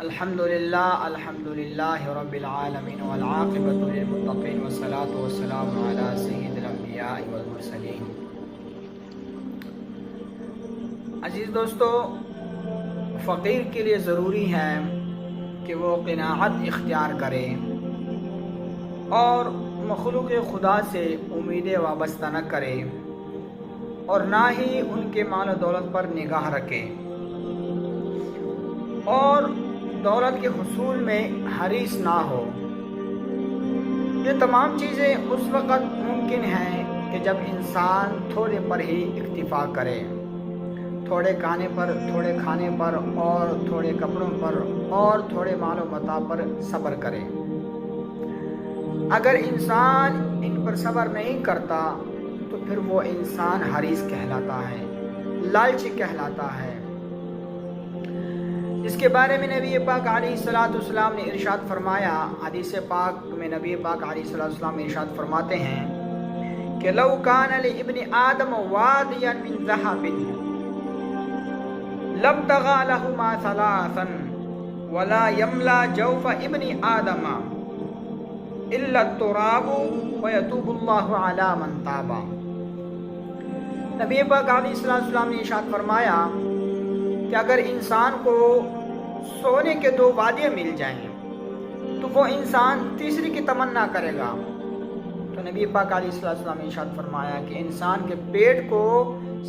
الحمدللہ رب العالمین والعاقبۃ للمتقین والصلاۃ والسلام علی سید الانبیاء والمرسلین۔ عزیز دوستو، فقیر کے لیے ضروری ہے کہ وہ قناعت اختیار کرے اور مخلوق خدا سے امیدیں وابستہ نہ کرے اور نہ ہی ان کے مال و دولت پر نگاہ رکھے اور دولت کے حصول میں حریص نہ ہو۔ یہ تمام چیزیں اس وقت ممکن ہیں کہ جب انسان تھوڑے پر ہی اکتفا کرے، تھوڑے کھانے پر، تھوڑے کھانے پر اور تھوڑے کپڑوں پر اور تھوڑے مال و متاع پر صبر کرے۔ اگر انسان ان پر صبر نہیں کرتا تو پھر وہ انسان حریص کہلاتا ہے، لالچی کہلاتا ہے۔ اس کے بارے میں نبی پاک علیہ الصلوۃ والسلام نے ارشاد فرمایا، حدیث پاک میں نبی پاک علیہ الصلوۃ والسلام نے ارشاد فرماتے ہیں کہ لو کان لابن آدم وادیا من ذهب لابتغى لهما ثلاثا ولا يملا جوف ابن آدم الا التراب ويتوب الله على من تاب۔ نبی پاک علیہ الصلوۃ والسلام نے ارشاد فرمایا کہ اگر انسان کو سونے کے دو وادیاں مل جائیں تو وہ انسان تیسری کی تمنا کرے گا۔ تو نبی پاک علیہ الصلوۃ والسلام نے ارشاد فرمایا کہ انسان کے پیٹ کو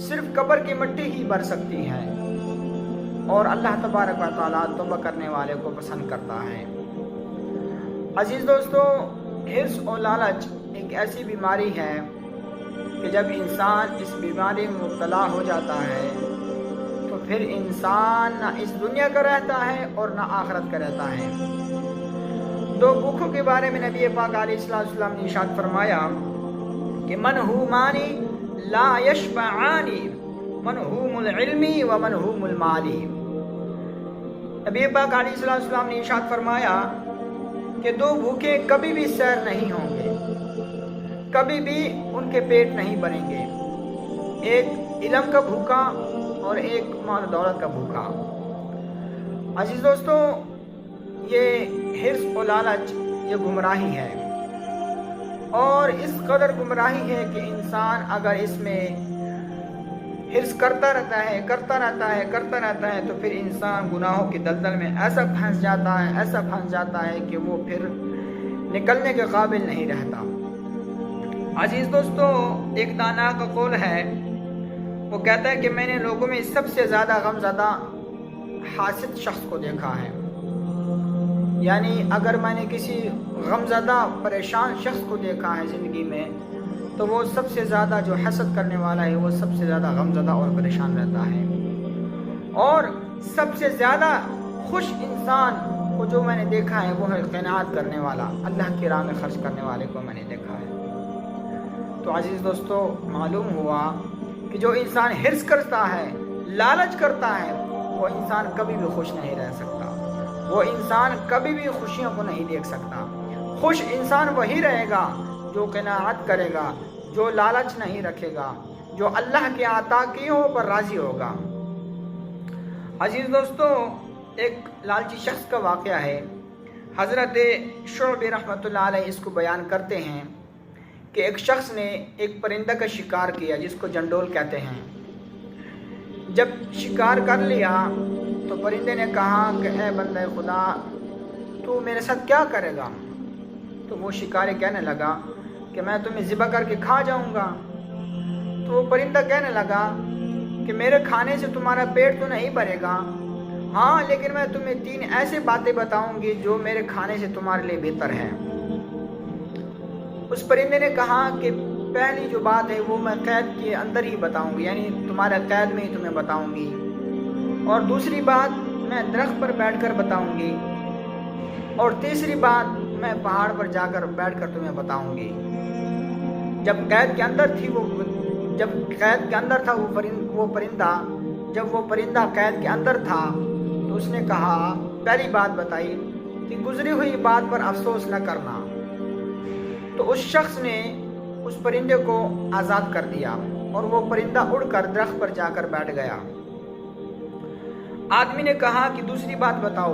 صرف قبر کی مٹی ہی بھر سکتی ہے اور اللہ تبارک و تعالیٰ توبہ کرنے والے کو پسند کرتا ہے۔ عزیز دوستو، حرص اور لالچ ایک ایسی بیماری ہے کہ جب انسان اس بیماری میں مبتلا ہو جاتا ہے تو پھر انسان نہ اس دنیا کا رہتا ہے اور نہ آخرت کا رہتا ہے۔ دو بھوکوں کے بارے میں نبی پاک علیہ الصلوۃ والسلام نے ارشاد فرمایا کہ منہومانی لا یشبعانی، منہوم العلم و منہوم المال۔ نبی پاک علیہ الصلوۃ والسلام نے ارشاد فرمایا کہ دو بھوکے کبھی بھی سیر نہیں ہوں گے، کبھی بھی ان کے پیٹ نہیں بھریں گے، ایک علم کا بھوکا اور ایک مال دولت کا بھوکا۔ عزیز دوستو، یہ حرص و لالچ یہ گمراہی ہے اور اس قدر گمراہی ہے کہ انسان اگر اس میں حرص کرتا رہتا ہے تو پھر انسان گناہوں کی دلدل میں ایسا پھنس جاتا ہے کہ وہ پھر نکلنے کے قابل نہیں رہتا۔ عزیز دوستو، ایک دانا کا قول ہے، وہ کہتا ہے کہ میں نے لوگوں میں سب سے زیادہ غمزدہ حاسد شخص کو دیکھا ہے۔ یعنی اگر میں نے کسی غمزدہ پریشان شخص کو دیکھا ہے زندگی میں تو وہ سب سے زیادہ جو حسد کرنے والا ہے وہ سب سے زیادہ غمزدہ اور پریشان رہتا ہے۔ اور سب سے زیادہ خوش انسان کو جو میں نے دیکھا ہے وہ ہے قناعت کرنے والا، اللہ کی راہ میں خرچ کرنے والے کو میں نے دیکھا ہے۔ تو عزیز دوستو، معلوم ہوا کہ جو انسان حرص کرتا ہے، لالچ کرتا ہے، وہ انسان کبھی بھی خوش نہیں رہ سکتا، وہ انسان کبھی بھی خوشیوں کو نہیں دیکھ سکتا۔ خوش انسان وہی رہے گا جو قناعت کرے گا، جو لالچ نہیں رکھے گا، جو اللہ کے عطائیوں پر راضی ہوگا۔ عزیز دوستو، ایک لالچی شخص کا واقعہ ہے، حضرت شعبی رحمۃ اللہ علیہ اس کو بیان کرتے ہیں کہ ایک شخص نے ایک پرندہ کا شکار کیا جس کو جنڈول کہتے ہیں۔ جب شکار کر لیا تو پرندے نے کہا کہ اے بندہ خدا، تو میرے ساتھ کیا کرے گا؟ تو وہ شکاری کہنے لگا کہ میں تمہیں ذبح کر کے کھا جاؤں گا۔ تو وہ پرندہ کہنے لگا کہ میرے کھانے سے تمہارا پیٹ تو نہیں بھرے گا، ہاں لیکن میں تمہیں 3 ایسے باتیں بتاؤں گی جو میرے کھانے سے تمہارے لیے بہتر ہے۔ اس پرندے نے کہا کہ پہلی جو بات ہے وہ میں قید کے اندر ہی بتاؤں گی، یعنی تمہارے قید میں ہی تمہیں بتاؤں گی، اور دوسری بات میں درخت پر بیٹھ کر بتاؤں گی، اور تیسری بات میں پہاڑ پر جا کر بیٹھ کر تمہیں بتاؤں گی۔ جب قید کے اندر تھا وہ پرندہ، جب وہ پرندہ قید کے اندر تھا تو اس نے کہا، پہلی بات بتائی کہ گزری ہوئی بات پر افسوس نہ کرنا۔ تو اس شخص نے اس پرندے کو آزاد کر دیا اور وہ پرندہ اڑ کر درخت پر جا کر بیٹھ گیا۔ آدمی نے کہا کہ دوسری بات بتاؤ۔